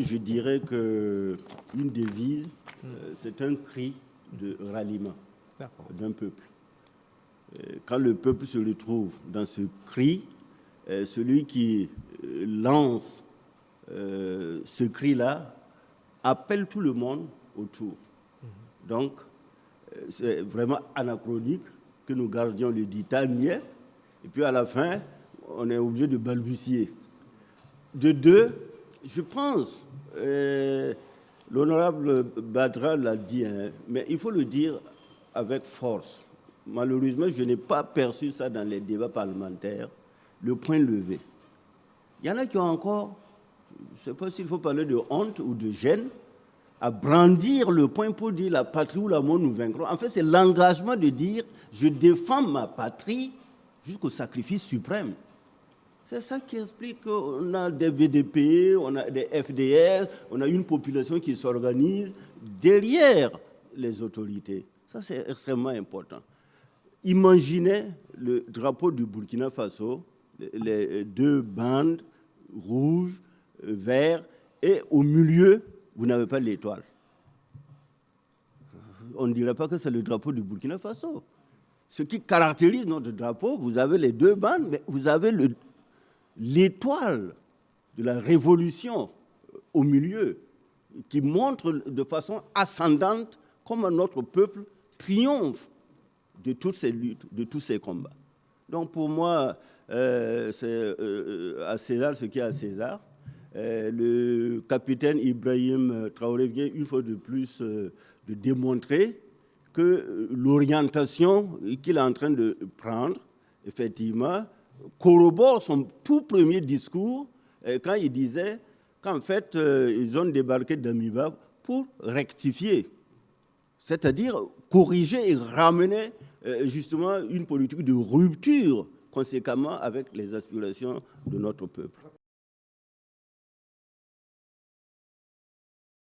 Je dirais qu'une devise, c'est un cri de ralliement d'un peuple. Quand le peuple se retrouve dans ce cri, celui qui lance ce cri-là appelle tout le monde autour. Donc, c'est vraiment anachronique que nous gardions le dita niais, et puis à la fin, on est obligé de balbutier. De deux, je pense, l'honorable Badra l'a dit, mais il faut le dire avec force. Malheureusement, je n'ai pas perçu ça dans les débats parlementaires, le point levé. Il y en a qui ont encore, je ne sais pas s'il faut parler de honte ou de gêne, à brandir le point pour dire la patrie ou la mort nous vaincrons. En fait, c'est l'engagement de dire je défends ma patrie jusqu'au sacrifice suprême. C'est ça qui explique qu'on a des VDP, on a des FDS, on a une population qui s'organise derrière les autorités. Ça, c'est extrêmement important. Imaginez le drapeau du Burkina Faso, les deux bandes, rouge, vert, et au milieu, vous n'avez pas l'étoile. On ne dirait pas que c'est le drapeau du Burkina Faso. Ce qui caractérise notre drapeau, vous avez les deux bandes, mais vous avez l'étoile de la révolution au milieu, qui montre de façon ascendante comment notre peuple triomphe de toutes ces luttes, de tous ces combats. Donc pour moi, c'est à César ce qui est à César. Le capitaine Ibrahim Traoré vient une fois de plus de démontrer que l'orientation qu'il est en train de prendre, effectivement, corrobore son tout premier discours quand il disait qu'en fait, ils ont débarqué d'Amiba pour rectifier, c'est-à-dire corriger et ramener justement une politique de rupture conséquemment avec les aspirations de notre peuple.